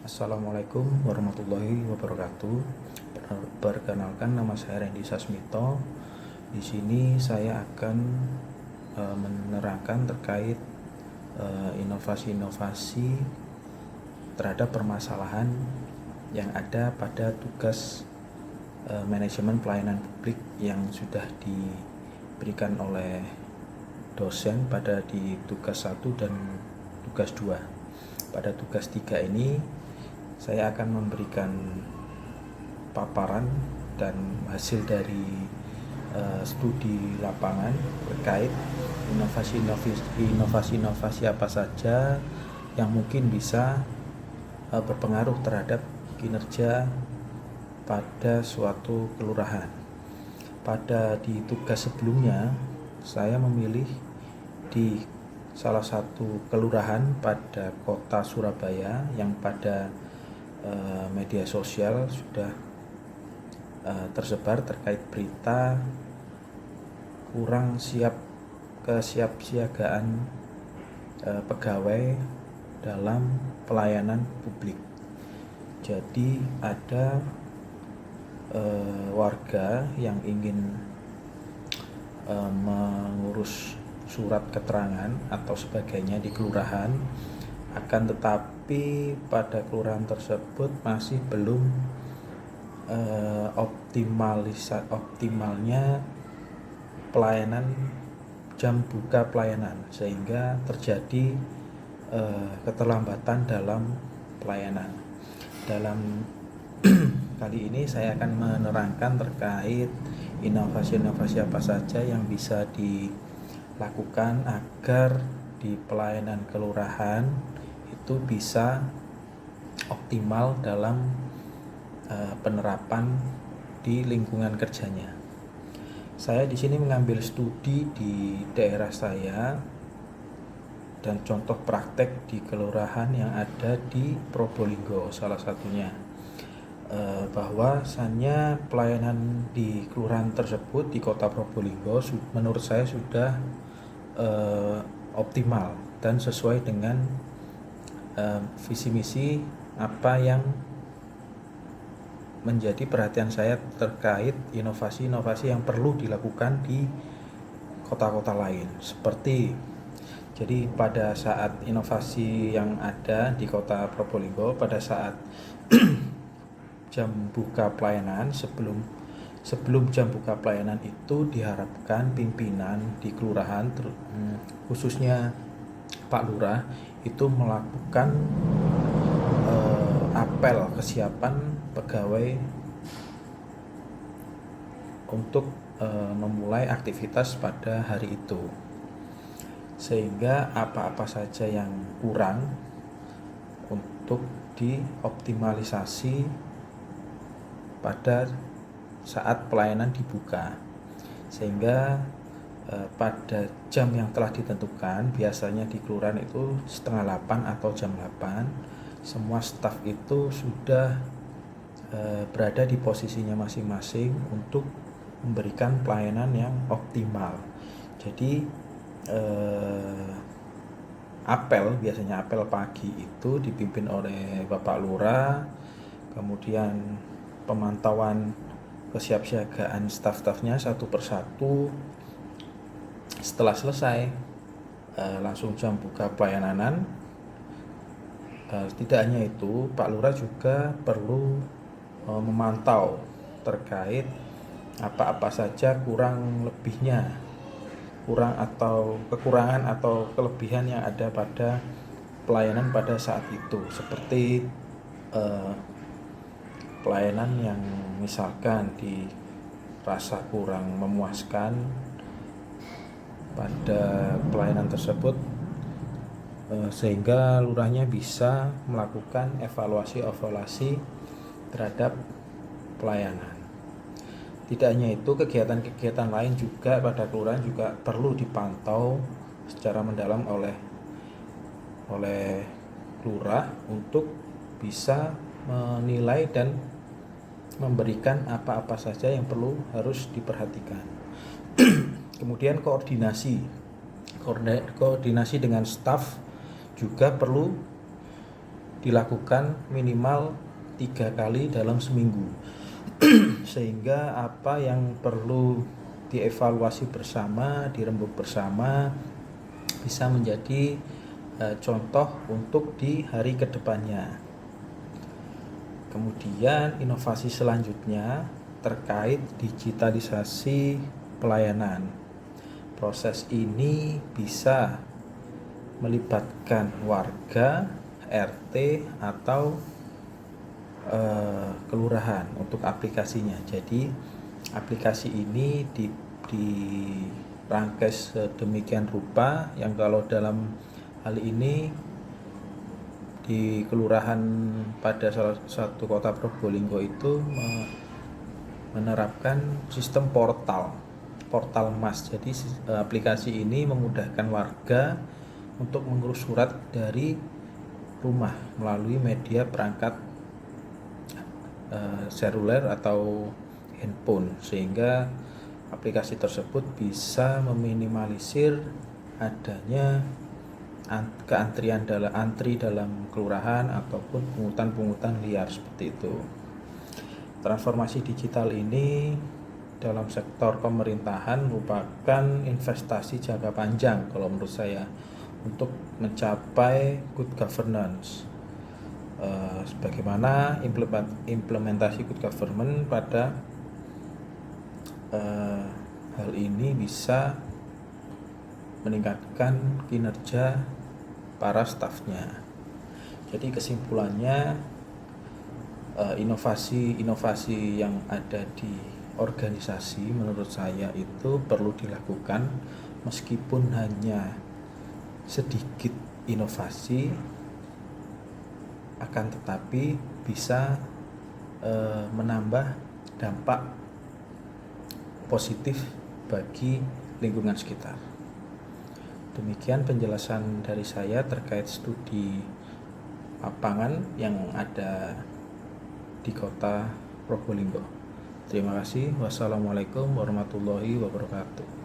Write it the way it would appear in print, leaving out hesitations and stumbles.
Assalamualaikum warahmatullahi wabarakatuh. Perkenalkan, nama saya Randy Sasmito. Di sini saya akan menerangkan terkait inovasi-inovasi terhadap permasalahan yang ada pada tugas manajemen pelayanan publik yang sudah diberikan oleh dosen pada di tugas 1 dan tugas 2. Pada tugas 3 ini saya akan memberikan paparan dan hasil dari studi lapangan terkait inovasi-inovasi apa saja yang mungkin bisa berpengaruh terhadap kinerja pada suatu kelurahan. Pada di tugas sebelumnya saya memilih di salah satu kelurahan pada kota Surabaya yang pada media sosial sudah tersebar terkait berita kurang kesiapsiagaan pegawai dalam pelayanan publik. Jadi ada warga yang ingin mengurus surat keterangan atau sebagainya di kelurahan, akan tetapi pada kelurahan tersebut masih belum optimalnya pelayanan jam buka pelayanan, sehingga terjadi keterlambatan dalam pelayanan. Dalam kali ini saya akan menerangkan terkait inovasi-inovasi apa saja yang bisa dilakukan agar di pelayanan kelurahan itu bisa optimal dalam penerapan di lingkungan kerjanya. Saya di sini mengambil studi di daerah saya dan contoh praktek di kelurahan yang ada di Probolinggo salah satunya. Bahwasannya pelayanan di kelurahan tersebut di kota Probolinggo menurut saya sudah optimal dan sesuai dengan visi misi apa yang menjadi perhatian saya terkait inovasi-inovasi yang perlu dilakukan di kota-kota lain. Jadi pada saat inovasi yang ada di kota Probolinggo, pada saat jam buka pelayanan, sebelum jam buka pelayanan itu diharapkan pimpinan di kelurahan, khususnya Pak Lurah, itu melakukan apel kesiapan pegawai untuk memulai aktivitas pada hari itu, sehingga apa-apa saja yang kurang untuk dioptimalisasi pada saat pelayanan dibuka, sehingga pada jam yang telah ditentukan, biasanya di kelurahan itu 7:30 atau jam 8, semua staf itu sudah berada di posisinya masing-masing untuk memberikan pelayanan yang optimal. Jadi biasanya apel pagi itu dipimpin oleh Bapak Lurah, kemudian pemantauan kesiapsiagaan staf-stafnya satu persatu. Setelah selesai langsung jam buka pelayanan. Tidak hanya itu, Pak Lurah juga perlu memantau terkait apa-apa saja kekurangan atau kelebihan yang ada pada pelayanan pada saat itu, seperti pelayanan yang misalkan dirasa kurang memuaskan pada pelayanan tersebut, sehingga lurahnya bisa melakukan evaluasi terhadap pelayanan. Tidak hanya itu, kegiatan-kegiatan lain juga pada kelurahan juga perlu dipantau secara mendalam oleh lurah untuk bisa menilai dan memberikan apa-apa saja yang harus diperhatikan. Kemudian koordinasi dengan staf juga perlu dilakukan minimal 3 kali dalam seminggu. Sehingga apa yang perlu dievaluasi bersama, dirembuk bersama, bisa menjadi contoh untuk di hari kedepannya. Kemudian inovasi selanjutnya terkait digitalisasi pelayanan. Proses ini bisa melibatkan warga, RT, atau kelurahan untuk aplikasinya. Jadi aplikasi ini dirangkai sedemikian rupa yang kalau dalam hal ini di kelurahan pada salah satu kota Probolinggo itu menerapkan sistem portal mas. Jadi aplikasi ini memudahkan warga untuk mengurus surat dari rumah melalui media perangkat seluler atau handphone, sehingga aplikasi tersebut bisa meminimalisir adanya antri dalam kelurahan ataupun pungutan liar seperti itu. Transformasi digital ini dalam sektor pemerintahan merupakan investasi jangka panjang kalau menurut saya untuk mencapai good governance. Sebagaimana implementasi good government pada hal ini bisa meningkatkan kinerja para stafnya. Jadi kesimpulannya, inovasi yang ada di organisasi menurut saya itu perlu dilakukan meskipun hanya sedikit inovasi, akan tetapi bisa menambah dampak positif bagi lingkungan sekitar. Demikian penjelasan dari saya terkait studi lapangan yang ada di kota Probolinggo. Terima kasih. Wassalamualaikum warahmatullahi wabarakatuh.